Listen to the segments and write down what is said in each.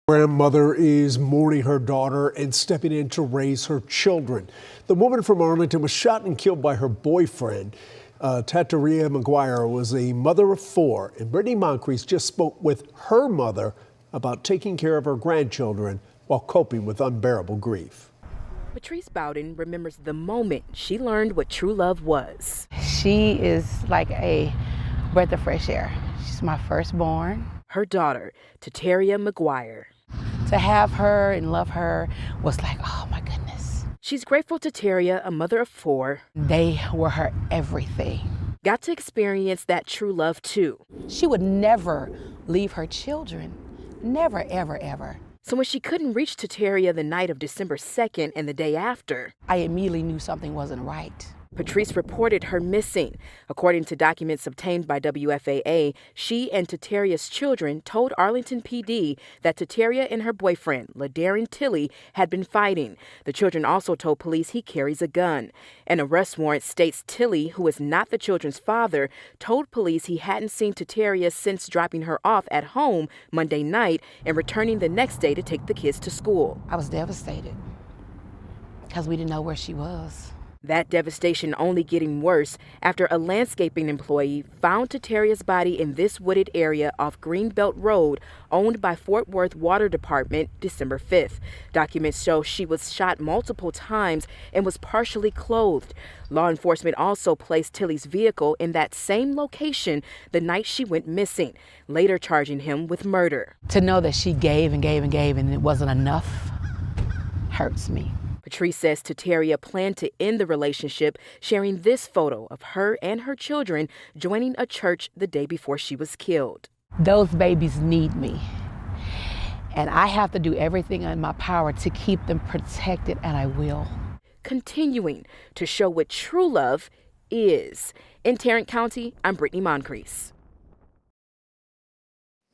Grandmother is mourning her daughter and stepping in to raise her children. The woman from Arlington was shot and killed by her boyfriend. Tatia Maguire was a mother of four, and Brittany Moncrief just spoke with her mother about taking care of her grandchildren while coping with unbearable grief. Patrice Bowden remembers the moment she learned what true love was. She is like a breath of fresh air. She's my firstborn. Her daughter, Teteria Maguire. To have her and love her was like, oh my goodness. She's grateful Teteria, a mother of four, They were her everything. got to experience that true love too. She would never leave her children. Never, ever, ever. So when she couldn't reach Teteria the night of December 2nd and the day after, I immediately knew something wasn't right. Patrice reported her missing. According to documents obtained by WFAA, she and Teteria's children told Arlington PD that Teteria and her boyfriend, LaDarren Tilley, had been fighting. The children also told police he carries a gun. An arrest warrant states Tilley, who is not the children's father, told police he hadn't seen Teteria since dropping her off at home Monday night and returning the next day to take the kids to school. I was devastated because we didn't know where she was. That devastation only getting worse after a landscaping employee found Teteria's body in this wooded area off Greenbelt Road, owned by Fort Worth Water Department, December 5th. Documents show she was shot multiple times and was partially clothed. Law enforcement also placed Tilley's vehicle in that same location the night she went missing, later charging him with murder. To know that she gave and gave and gave and it wasn't enough hurts me. Patrice says Teteria planned to end the relationship, sharing this photo of her and her children joining a church the day before she was killed. Those babies need me. And I have to do everything in my power to keep them protected, and I will. Continuing to show what true love is. In Tarrant County, I'm Brittany Moncrief.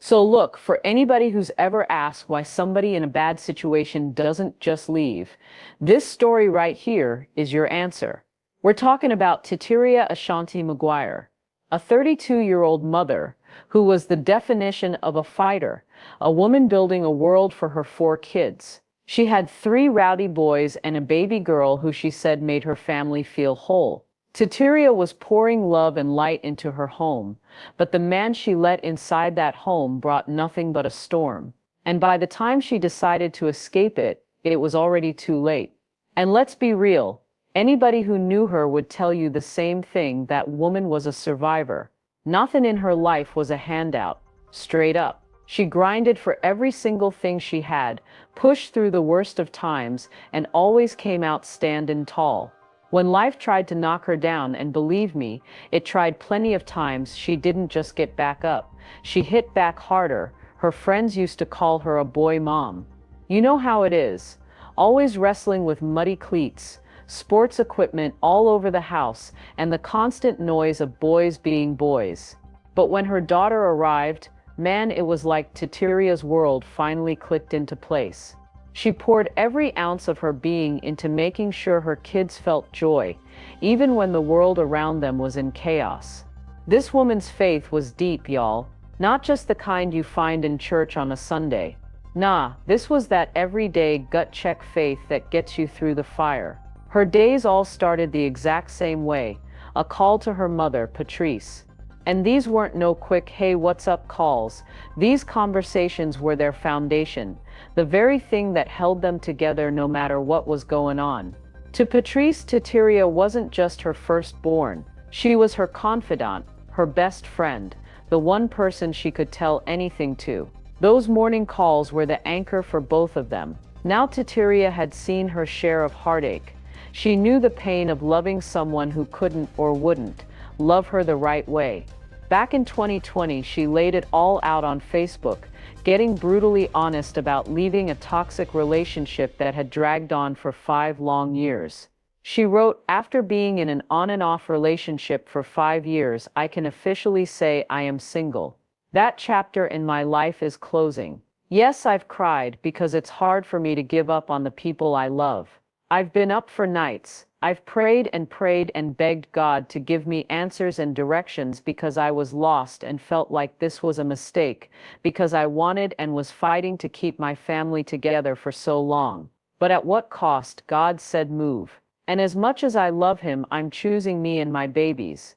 So look, for anybody who's ever asked why somebody in a bad situation doesn't just leave, this story right here is your answer. We're talking about Teteria Ashanti Maguire, a 32-year-old mother who was the definition of a fighter, a woman building a world for her four kids. She had 3 rowdy boys and a baby girl who she said made her family feel whole. Teteria was pouring love and light into her home, but the man she let inside that home brought nothing but a storm. And by the time she decided to escape it, it was already too late. And let's be real, anybody who knew her would tell you the same thing: that woman was a survivor. Nothing in her life was a handout. Straight up. She grinded for every single thing she had, pushed through the worst of times, and always came out standing tall. When life tried to knock her down, and believe me, it tried plenty of times, she didn't just get back up. She hit back harder. Her friends used to call her a boy mom. You know how it is. Always wrestling with muddy cleats, sports equipment all over the house, and the constant noise of boys being boys. But when her daughter arrived, man, it was like Teteria's world finally clicked into place. She poured every ounce of her being into making sure her kids felt joy, even when the world around them was in chaos. This woman's faith was deep, y'all. Not just the kind you find in church on a Sunday. Nah, this was that everyday gut-check faith that gets you through the fire. Her days all started the exact same way, a call to her mother, Patrice. And these weren't no quick, hey, what's up calls. These conversations were their foundation, the very thing that held them together no matter what was going on. To Patrice, Teteria wasn't just her firstborn. She was her confidant, her best friend, the one person she could tell anything to. Those morning calls were the anchor for both of them. Now Teteria had seen her share of heartache. She knew the pain of loving someone who couldn't or wouldn't love her the right way. Back in 2020, she laid it all out on Facebook, getting brutally honest about leaving a toxic relationship that had dragged on for 5 long years. She wrote, "After being in an on and off relationship for 5 years, I can officially say I am single. That chapter in my life is closing. Yes, I've cried because it's hard for me to give up on the people I love. I've been up for nights. I've prayed and begged God to give me answers and directions because I was lost and felt like this was a mistake, because I wanted and was fighting to keep my family together for so long. But at what cost? God said move. And as much as I love him, I'm choosing me and my babies.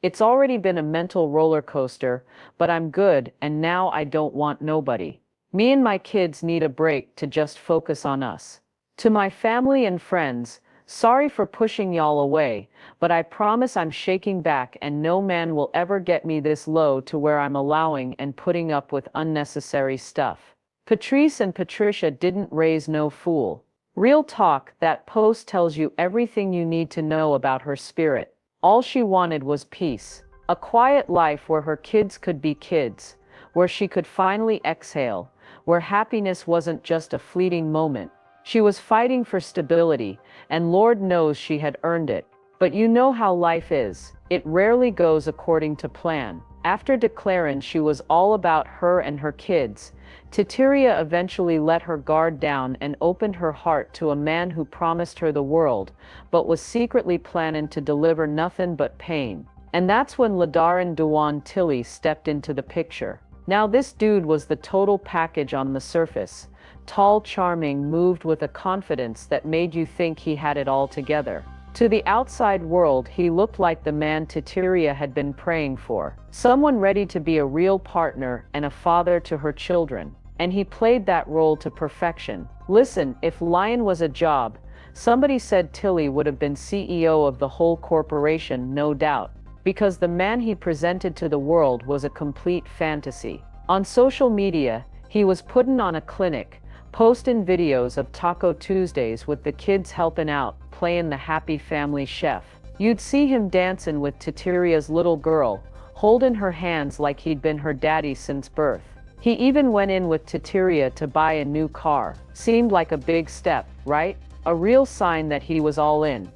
It's already been a mental roller coaster, but I'm good, and now I don't want nobody. Me and my kids need a break to just focus on us. To my family and friends, sorry for pushing y'all away, but I promise I'm shaking back and no man will ever get me this low to where I'm allowing and putting up with unnecessary stuff. Patrice and Patricia didn't raise no fool. Real talk, that post tells you everything you need to know about her spirit. All she wanted was peace. A quiet life where her kids could be kids, where she could finally exhale, where happiness wasn't just a fleeting moment. She was fighting for stability, and Lord knows she had earned it. But you know how life is. It rarely goes according to plan. After declaring she was all about her and her kids, Teteria eventually let her guard down and opened her heart to a man who promised her the world, but was secretly planning to deliver nothing but pain. And that's when Ladarin Dewan Tilly stepped into the picture. Now this dude was the total package on the surface. Tall, charming, moved with a confidence that made you think he had it all together. To the outside world, he looked like the man Teteria had been praying for. Someone ready to be a real partner and a father to her children. And he played that role to perfection. Listen, if Lion was a job, somebody said Tilly would have been CEO of the whole corporation, no doubt. Because the man he presented to the world was a complete fantasy. On social media, he was putting on a clinic, posting videos of Taco Tuesdays with the kids helping out, playing the happy family chef. You'd see him dancing with Teteria's little girl, holding her hands like he'd been her daddy since birth. He even went in with Teteria to buy a new car. Seemed like a big step, right? A real sign that he was all in,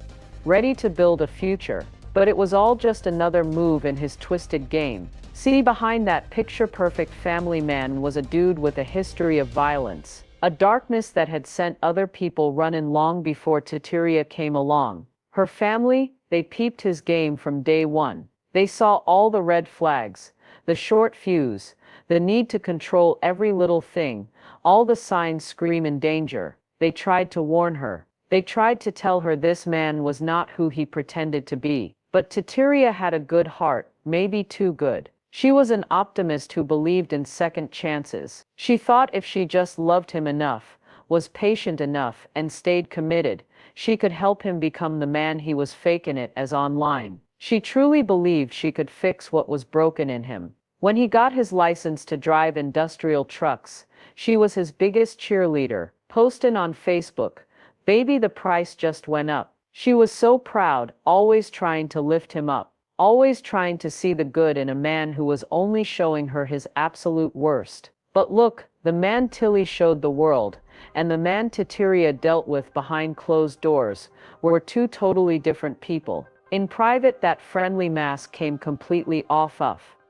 ready to build a future. But it was all just another move in his twisted game. See, behind that picture-perfect family man was a dude with a history of violence. A darkness that had sent other people running long before Teteria came along. Her family, they peeped his game from day one. They saw all the red flags, the short fuse, the need to control every little thing, all the signs screaming danger. They tried to warn her. They tried to tell her this man was not who he pretended to be. But Teteria had a good heart, maybe too good. She was an optimist who believed in second chances. She thought if she just loved him enough, was patient enough, and stayed committed, she could help him become the man he was faking it as online. She truly believed she could fix what was broken in him. When he got his license to drive industrial trucks, she was his biggest cheerleader, posting on Facebook, "Baby, the price just went up." She was so proud, always trying to lift him up, always trying to see the good in a man who was only showing her his absolute worst. But look, the man Tilly showed the world, and the man Teteria dealt with behind closed doors, were two totally different people. In private, that friendly mask came completely off.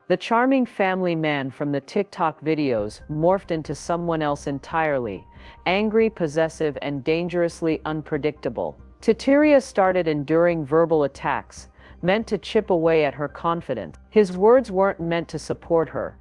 The charming family man from the TikTok videos morphed into someone else entirely, angry, possessive, and dangerously unpredictable. Teteria started enduring verbal attacks, meant to chip away at her confidence. His words weren't meant to support her.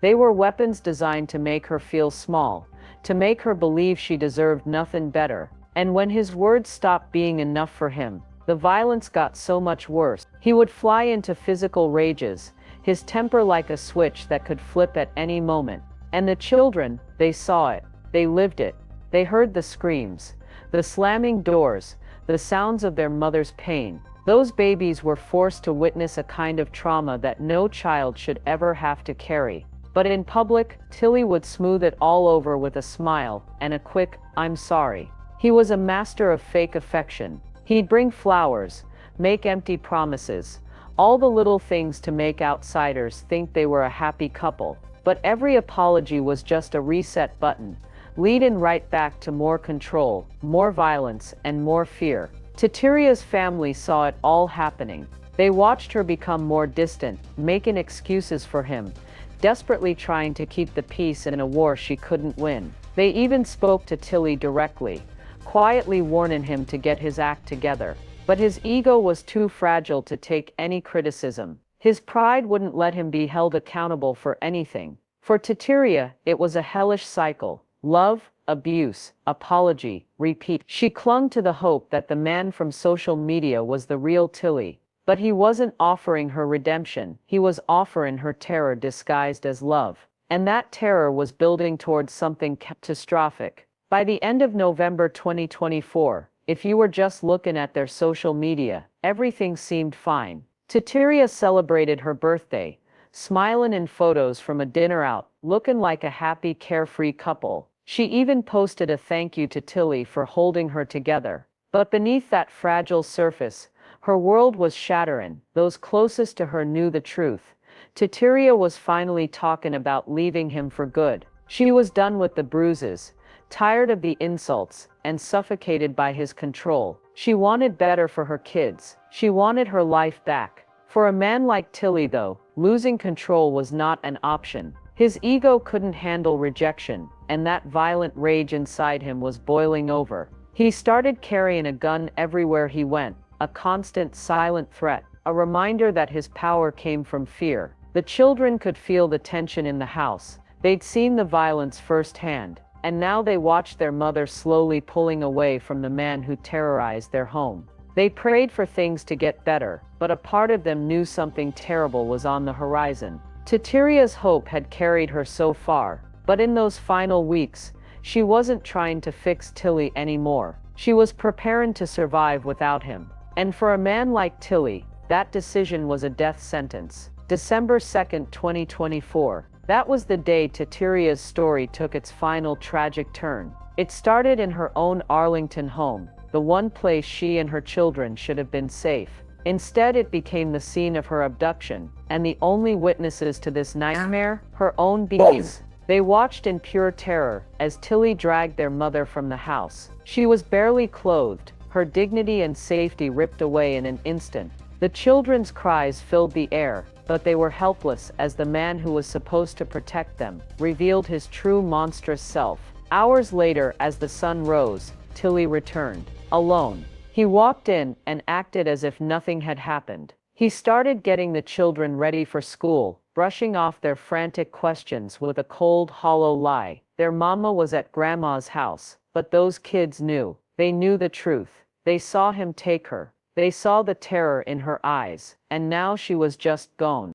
They were weapons designed to make her feel small, to make her believe she deserved nothing better. And when his words stopped being enough for him, the violence got so much worse. He would fly into physical rages, his temper like a switch that could flip at any moment. And the children, they saw it, they lived it, they heard the screams, the slamming doors, the sounds of their mother's pain. Those babies were forced to witness a kind of trauma that no child should ever have to carry. But in public, Tilly would smooth it all over with a smile and a quick, "I'm sorry." He was a master of fake affection. He'd bring flowers, make empty promises, all the little things to make outsiders think they were a happy couple. But every apology was just a reset button, leading right back to more control, more violence, and more fear. Teteria's family saw it all happening. They watched her become more distant, making excuses for him, desperately trying to keep the peace in a war she couldn't win. They even spoke to Tilly directly, quietly warning him to get his act together. but his ego was too fragile to take any criticism. His pride wouldn't let him be held accountable for anything. For Teteria, it was a hellish cycle. Love, abuse, apology, repeat. She clung to the hope that the man from social media was the real Tilly. But he wasn't offering her redemption. He was offering her terror disguised as love. And that terror was building towards something catastrophic. By the end of November 2024, if you were just looking at their social media, everything seemed fine. Teteria celebrated her birthday, smiling in photos from a dinner out, looking like a happy, carefree couple. She even posted a thank you to Tilly for holding her together. But beneath that fragile surface, her world was shattering. Those closest to her knew the truth. Teteria was finally talking about leaving him for good. She was done with the bruises, tired of the insults, and suffocated by his control. She wanted better for her kids. She wanted her life back. For a man like Tilly, though, losing control was not an option. His ego couldn't handle rejection, and that violent rage inside him was boiling over. He started carrying a gun everywhere he went, a constant silent threat, a reminder that his power came from fear. The children could feel the tension in the house. They'd seen the violence firsthand, and now they watched their mother slowly pulling away from the man who terrorized their home. They prayed for things to get better, but a part of them knew something terrible was on the horizon. Teteria's hope had carried her so far, but in those final weeks, she wasn't trying to fix Tilly anymore. She was preparing to survive without him. And for a man like Tilly, that decision was a death sentence. December 2nd, 2024. That was the day Teteria's story took its final tragic turn. It started in her own Arlington home, the one place she and her children should have been safe. Instead, it became the scene of her abduction, and the only witnesses to this nightmare, her own beings. They watched in pure terror as Tilly dragged their mother from the house. She was barely clothed, her dignity and safety ripped away in an instant. The children's cries filled the air, but they were helpless as the man who was supposed to protect them revealed his true monstrous self. Hours later, as the sun rose, Tilly returned, alone. He walked in and acted as if nothing had happened. He started getting the children ready for school, brushing off their frantic questions with a cold, hollow lie. Their mama was at grandma's house, but those kids knew. They knew the truth. They saw him take her. They saw the terror in her eyes, and now she was just gone.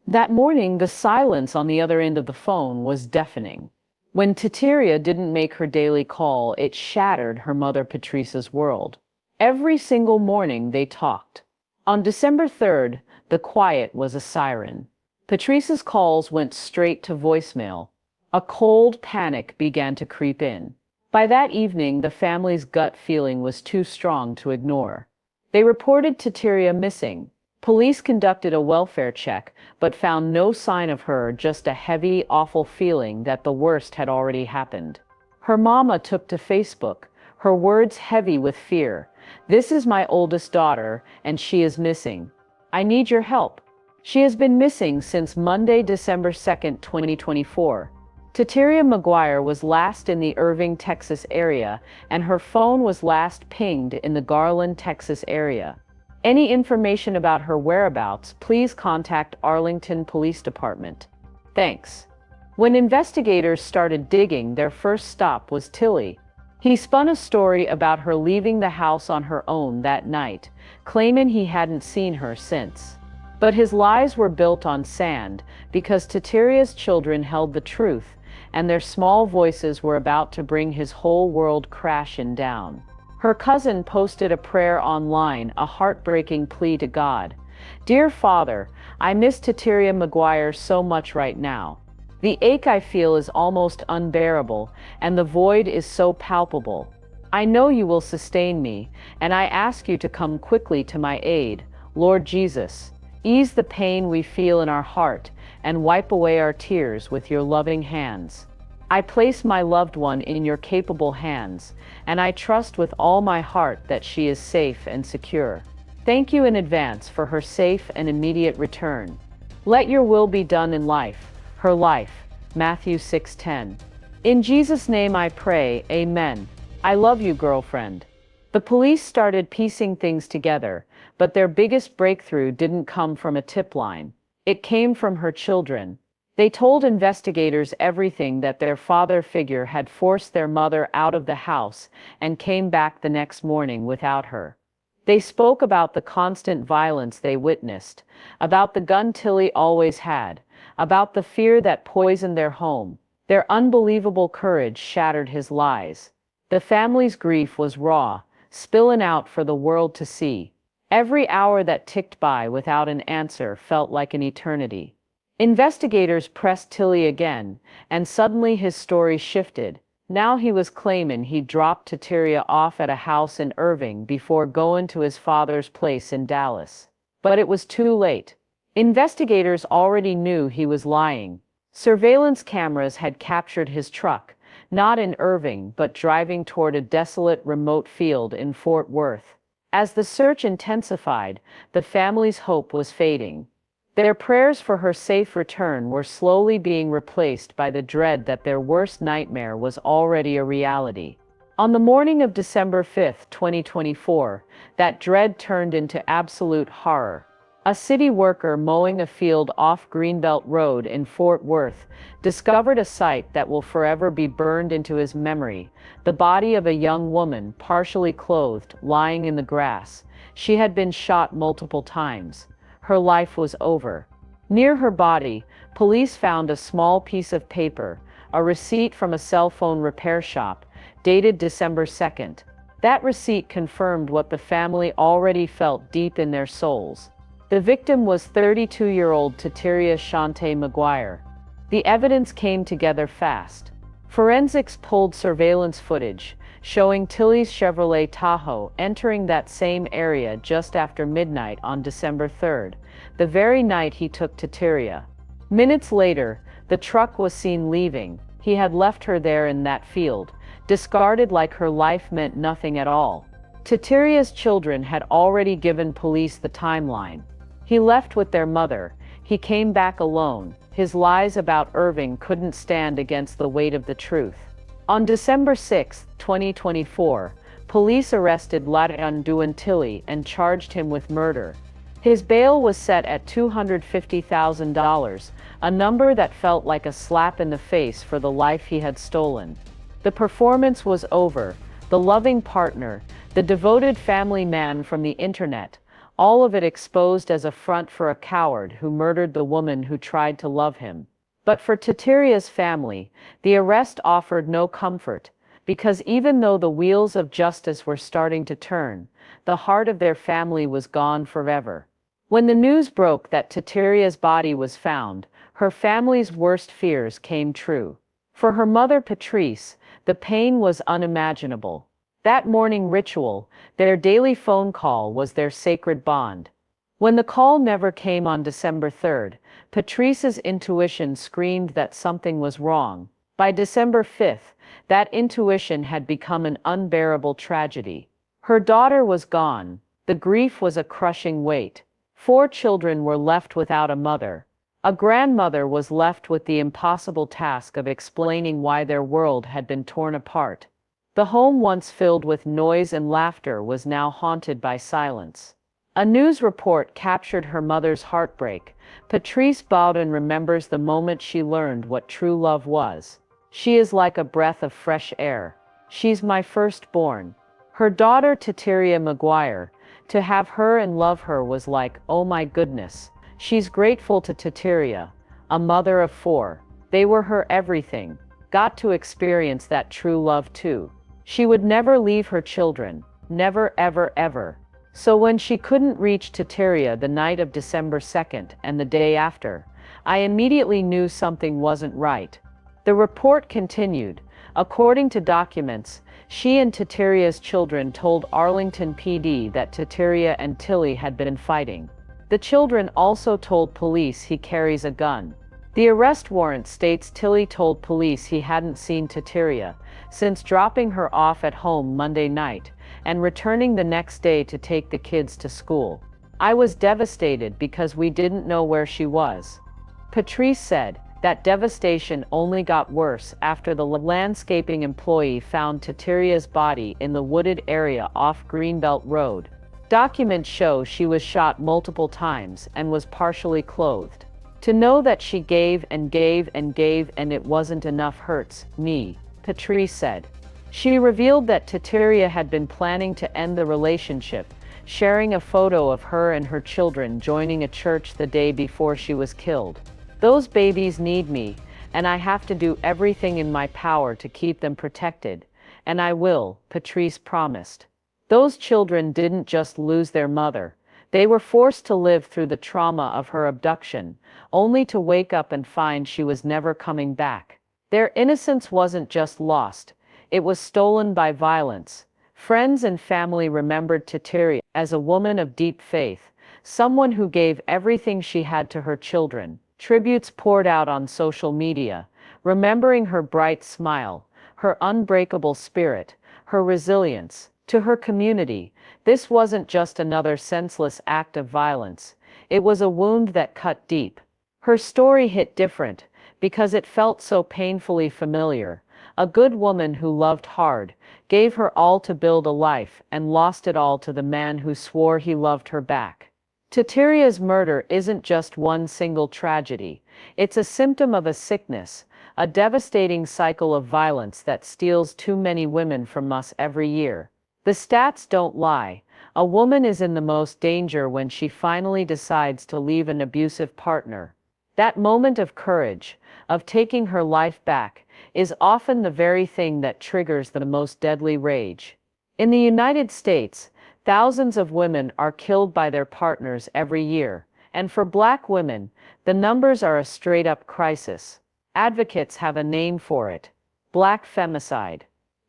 That morning, the silence on the other end of the phone was deafening. When Teteria didn't make her daily call, it shattered her mother Patrice's world. Every single morning they talked. On December 3rd, the quiet was a siren. Patrice's calls went straight to voicemail. A cold panic began to creep in. By that evening, the family's gut feeling was too strong to ignore. They reported Teteria missing. Police conducted a welfare check, but found no sign of her, just a heavy, awful feeling that the worst had already happened. Her mama took to Facebook, her words heavy with fear. "This is my oldest daughter, and she is missing. I need your help. She has been missing since Monday, December 2nd, 2024. Teteria Maguire was last in the Irving, Texas area, and her phone was last pinged in the Garland, Texas area. Any information about her whereabouts, please contact Arlington Police Department. Thanks." When investigators started digging, their first stop was Tilly. He spun a story about her leaving the house on her own that night, claiming he hadn't seen her since. But his lies were built on sand, because Teteria's children held the truth, and their small voices were about to bring his whole world crashing down. Her cousin posted a prayer online, a heartbreaking plea to God. "Dear Father, I miss Teteria Maguire so much right now. The ache I feel is almost unbearable, and the void is so palpable. I know you will sustain me, and I ask you to come quickly to my aid. Lord Jesus, ease the pain we feel in our heart and wipe away our tears with your loving hands. I place my loved one in your capable hands, and I trust with all my heart that she is safe and secure. Thank you in advance for her safe and immediate return. Let your will be done in life, her life." Matthew 6:10. In Jesus' name I pray, amen. I love you, girlfriend. The police started piecing things together, but their biggest breakthrough didn't come from a tip line. It came from her children. They told investigators everything that their father figure had forced their mother out of the house and came back the next morning without her. They spoke about the constant violence they witnessed, about the gun Tilly always had, about the fear that poisoned their home. Their unbelievable courage shattered his lies. The family's grief was raw, spilling out for the world to see. Every hour that ticked by without an answer felt like an eternity. Investigators pressed Tilly again, and suddenly his story shifted. Now he was claiming he dropped Teteria off at a house in Irving before going to his father's place in Dallas. But it was too late. Investigators already knew he was lying. Surveillance cameras had captured his truck, not in Irving but driving toward a desolate remote field in Fort Worth. As the search intensified, the family's hope was fading. Their prayers for her safe return were slowly being replaced by the dread that their worst nightmare was already a reality. On the morning of December 5, 2024, that dread turned into absolute horror. A city worker mowing a field off Greenbelt Road in Fort Worth discovered a sight that will forever be burned into his memory: the body of a young woman, partially clothed, lying in the grass. She had been shot multiple times. Her life was over. Near her body, police found a small piece of paper, a receipt from a cell phone repair shop, dated December 2nd. That receipt confirmed what the family already felt deep in their souls. The victim was 32-year-old Teteria Shante Maguire. The evidence came together fast. Forensics pulled surveillance footage, showing Tilly's Chevrolet Tahoe entering that same area just after midnight on December 3rd, the very night he took Teteria. Minutes later, the truck was seen leaving. He had left her there in that field, discarded like her life meant nothing at all. Teteria's children had already given police the timeline. He left with their mother. He came back alone. His lies about Irving couldn't stand against the weight of the truth. On December 6, 2024, police arrested Ladon Tilly and charged him with murder. His bail was set at $250,000, a number that felt like a slap in the face for the life he had stolen. The performance was over. The loving partner, the devoted family man from the internet, all of it exposed as a front for a coward who murdered the woman who tried to love him. But for Teteria's family, the arrest offered no comfort, because even though the wheels of justice were starting to turn, the heart of their family was gone forever. When the news broke that Teteria's body was found, her family's worst fears came true. For her mother Patrice, the pain was unimaginable. That morning ritual, their daily phone call, was their sacred bond. When the call never came on December 3rd, Patrice's intuition screamed that something was wrong. By December 5th, that intuition had become an unbearable tragedy. Her daughter was gone. The grief was a crushing weight. 4 children were left without a mother. A grandmother was left with the impossible task of explaining why their world had been torn apart. The home once filled with noise and laughter was now haunted by silence. A news report captured her mother's heartbreak. Patrice Bowden remembers the moment she learned what true love was. She is like a breath of fresh air. She's my firstborn. Her daughter Teteria Maguire, to have her and love her was like, oh my goodness. She's grateful to Teteria, a mother of 4. They were her everything. Got to experience that true love too. She would never leave her children. Never, ever, ever. So when she couldn't reach Teteria the night of December 2nd and the day after, I immediately knew something wasn't right. The report continued. According to documents, she and Teteria's children told Arlington PD that Teteria and Tilly had been fighting. The children also told police he carries a gun. The arrest warrant states Tilly told police he hadn't seen Teteria since dropping her off at home Monday night and returning the next day to take the kids to school. I was devastated because we didn't know where she was. Patrice said, That devastation only got worse after the landscaping employee found Teteria's body in the wooded area off Greenbelt Road. Documents show she was shot multiple times and was partially clothed. To know that she gave and gave and gave and it wasn't enough hurts me, Patrice said. She revealed that Teteria had been planning to end the relationship, sharing a photo of her and her children joining a church the day before she was killed. Those babies need me, and I have to do everything in my power to keep them protected, and I will, Patrice promised. Those children didn't just lose their mother. They were forced to live through the trauma of her abduction, only to wake up and find she was never coming back. Their innocence wasn't just lost, it was stolen by violence. Friends and family remembered Teteria as a woman of deep faith, someone who gave everything she had to her children. Tributes poured out on social media, remembering her bright smile, her unbreakable spirit, her resilience. To her community, this wasn't just another senseless act of violence. It was a wound that cut deep. Her story hit different because it felt so painfully familiar. A good woman who loved hard, gave her all to build a life, and lost it all to the man who swore he loved her back. Teteria's murder isn't just one single tragedy. It's a symptom of a sickness, a devastating cycle of violence that steals too many women from us every year. The stats don't lie. A woman is in the most danger when she finally decides to leave an abusive partner. That moment of courage, of taking her life back, is often the very thing that triggers the most deadly rage. In the United States, thousands of women are killed by their partners every year, and for Black women, the numbers are a straight-up crisis. Advocates have a name for it: Black femicide.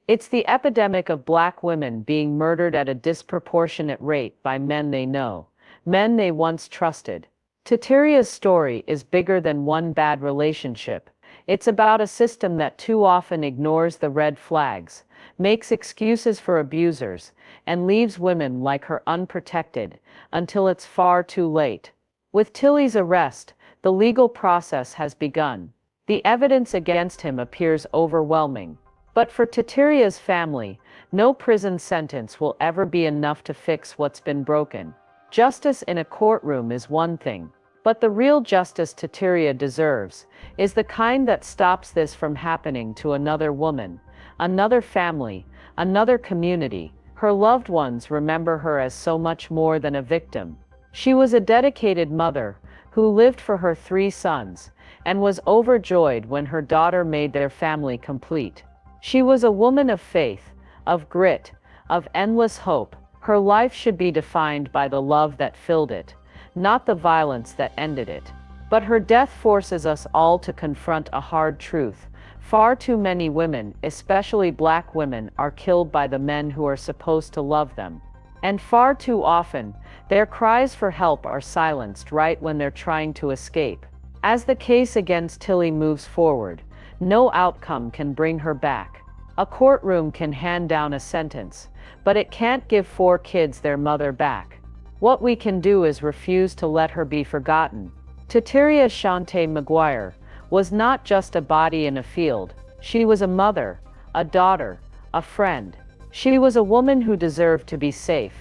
It's the epidemic of Black women being murdered at a disproportionate rate by men they know, men they once trusted. Teteria's story is bigger than one bad relationship. It's about a system that too often ignores the red flags, makes excuses for abusers, and leaves women like her unprotected until it's far too late. With Tilly's arrest, the legal process has begun. The evidence against him appears overwhelming. But for Teteria's family, no prison sentence will ever be enough to fix what's been broken. Justice in a courtroom is one thing, but the real justice Teteria deserves is the kind that stops this from happening to another woman, another family, another community. Her loved ones remember her as so much more than a victim. She was a dedicated mother who lived for her 3 sons and was overjoyed when her daughter made their family complete. She was a woman of faith, of grit, of endless hope. Her life should be defined by the love that filled it, not the violence that ended it. But her death forces us all to confront a hard truth. Far too many women, especially Black women, are killed by the men who are supposed to love them. And far too often, their cries for help are silenced right when they're trying to escape. As the case against Tilly moves forward, no outcome can bring her back. A courtroom can hand down a sentence, but it can't give 4 kids their mother back. What we can do is refuse to let her be forgotten. Teteria Shante Maguire was not just a body in a field. She was a mother, a daughter, a friend. She was a woman who deserved to be safe,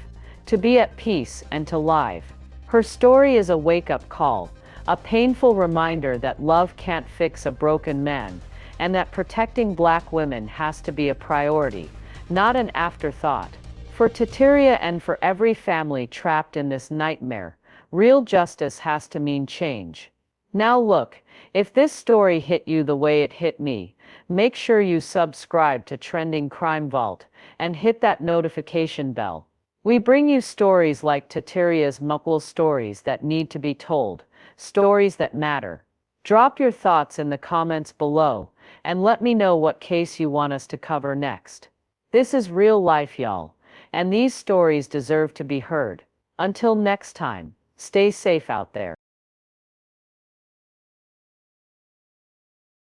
to be at peace, and to live. Her story is a wake-up call, a painful reminder that love can't fix a broken man, and that protecting Black women has to be a priority, not an afterthought. For Teteria and for every family trapped in this nightmare, real justice has to mean change. Now look, if this story hit you the way it hit me, make sure you subscribe to Trending Crime Vault and hit that notification bell. We bring you stories like Teteria's Muckle, stories that need to be told, stories that matter. Drop your thoughts in the comments below and let me know what case you want us to cover next. This is real life, y'all, and these stories deserve to be heard. Until next time, stay safe out there.